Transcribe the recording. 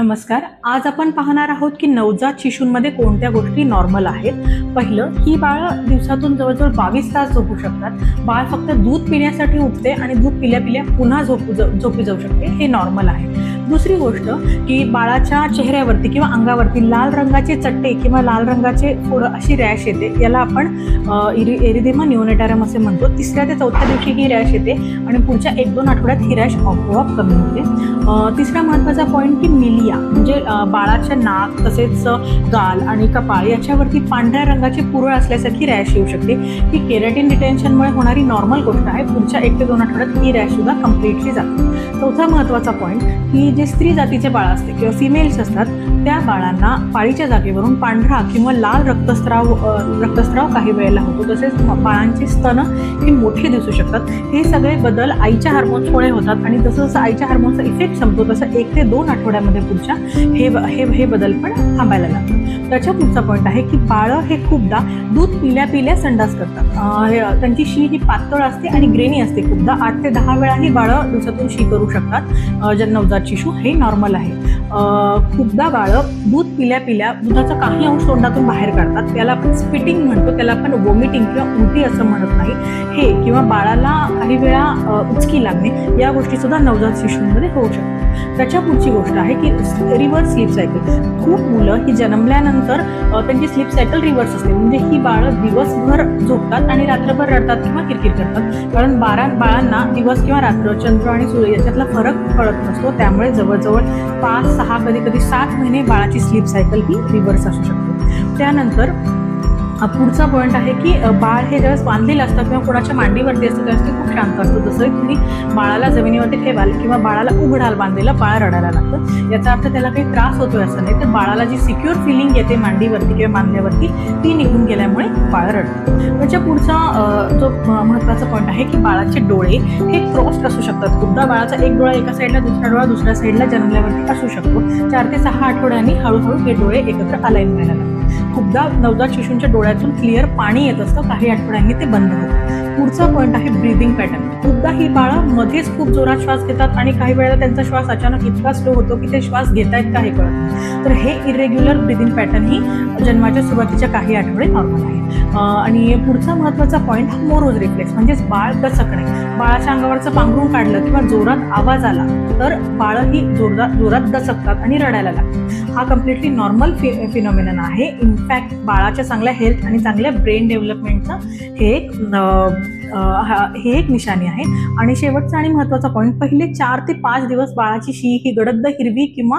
नमस्कार. आज आपण पाहणार आहोत की नवजात शिशूंमध्ये कोणत्या गोष्टी नॉर्मल आहेत. पहिलं, ही बाळं दिवसातून जवळजवळ 22 तास झोपू शकतात. बाळ फक्त दूध पिण्यासाठी उठते आणि दूध पिल्या पिल्या पुन्हा झोपी जाऊ शकते, हे नॉर्मल आहे. दुसरी गोष्ट की बाळाच्या चेहऱ्यावरती किंवा अंगावरती लाल रंगाचे चट्टे किंवा लाल रंगाचे थोडं अशी रॅश येते, याला आपण एरिथेमा निओनेटारम असे म्हणतो. तिसऱ्या ते चौथ्या दिवशी ही रॅश येते आणि पुढच्या 1-2 आठवड्यात ही रॅश आपोआप कमी होते. तिसरा महत्त्वाचा पॉईंट की मिलिया म्हणजे बाळाच्या नाक तसेच गाल आणि कपाळ याच्यावरती पांढऱ्या रंगाची पुरळ असल्यासारखी रॅश येऊ शकते. ही केराटिन रिटेन्शनमुळे होणारी नॉर्मल गोष्ट आहे. पुढच्या 1 ते 2 आठवड्यात ही रॅश सुद्धा कम्प्लिटली जाते. चौथा महत्त्वाचा पॉईंट की जे स्त्री जातीचे बाळ असते किंवा फिमेल्स असतात त्या बाळांना पाळीच्या जागेवरून पांढरा किंवा लाल रक्तस्राव काही वेळेला होतो. तसेच बाळांची स्तन ही मोठी दिसू शकतात. हे सगळे बदल आईच्या हार्मोन्समुळे होतात आणि जसं जसं आईच्या हार्मोन्सचा इफेक्ट संपतो तसं 1 ते 2 आठवड्यामध्ये पुढच्या हे बदल पण थांबायला लागतात. त्याच्या पुढचा पॉईंट आहे की बाळं हे खूपदा दूध पिल्या पिल्या संडास करतात. त्यांची शी ही पातळ असते आणि ग्रेनी असते. खूपदा 8 ते 10 वेळा ही बाळं दिवसातून शी करू शकतात. नवजात शिशू हे नॉर्मल आहे. खूपदा बाळं दूध पिल्या पिल्या दुधाचा काही अंश तोंडातून बाहेर काढतात. त्याला आपण स्पिटिंग म्हणतो, त्याला आपण वॉमिटिंग किंवा उलटी असं म्हणत नाही. हे किंवा बाळाला काही वेळा उचकी लागणे या गोष्टी सुद्धा नवजात शिशूंमध्ये होऊ शकतात. त्याच्या पुढची गोष्ट आहे की रिव्हर्स स्लीप सायकल. खूप मुलं ही जन्मल्यानंतर त्यांची स्लीप सायकल रिव्हर्स असते. म्हणजे ही बाळं दिवसभर झोपतात आणि रात्रभर रडतात किंवा किरकिर करतात. कारण बाळांना दिवस किंवा रात्र, चंद्र आणि सूर्य याच्यातला फरक कळत नसतो. त्यामुळे जवळजवळ 5-6 कधी 7 महिने बाळाची स्लीप सायकल ही रिव्हर्स असू शकते. त्यानंतर पुढचा पॉईंट आहे की बाळ हे ज्यावेळेस बांधलेलं असतं किंवा कोणाच्या मांडीवरती असतं त्यावेळेस ते खूप शांत असतं. जसं तुम्ही बाळाला जमिनीवरती ठेवाल किंवा बाळाला उघडाल बांधलेलं, बाळ रडायला लागतं. याचा अर्थ त्याला काही त्रास होतोय असं नाही, तर बाळाला जी सिक्युअर फिलिंग येते मांडीवरती किंवा बांधल्यावरती ती निघून गेल्यामुळे बाळ रडतं. त्याच्या पुढचा जो महत्त्वाचा पॉईंट आहे की बाळाचे डोळे हे क्रॉस्ड असू शकतात. खूपदा बाळाचा एक डोळा एका साईडला, दुसरा डोळा दुसऱ्या साईडला जन्मल्यावरती असू शकतो. 4 ते 6 आठवड्यांनी हळूहळू हे डोळे एकत्र अलाइन व्हायला लागतात. खूपदा नवजात शिशूंच्या डोळ्यातून क्लिअर पाणी येत असतं. काही आठवड्यांनी ते बंद होतं. पुढचा पॉईंट आहे ब्रीदिंग पॅटर्न. खूपदा ही बाळं मध्येच खूप जोरात श्वास घेतात आणि काही वेळेला त्यांचा श्वास अचानक इतका स्लो होतो की ते श्वास घेतायत का हे कळत नाही. तर हे इरेग्युलर ब्रीदिंग पॅटर्न ही जन्माच्या सुरुवातीच्या काही आठवडे नॉर्मल आहे. आणि पुढचा महत्त्वाचा पॉईंट हा मोरोज रिफ्लेक्स म्हणजेच बाळ दचकणे. बाळाच्या अंगावरचं पांघरूण काढलं किंवा जोरात आवाज आला तर बाळं ही जोरात दचकतात आणि रडायला लागतात. हा कम्प्लिटली नॉर्मल फिनॉमिनन आहे. इनफॅक्ट बाळाच्या चांगल्या हेल्थ आणि चांगल्या ब्रेन डेव्हलपमेंटचं हे एक निशाणी आहे. आणि शेवटचा आणि महत्त्वाचा पॉईंट, पहिले 4 ते 5 दिवस बाळाची शी ही गडद हिरवी किंवा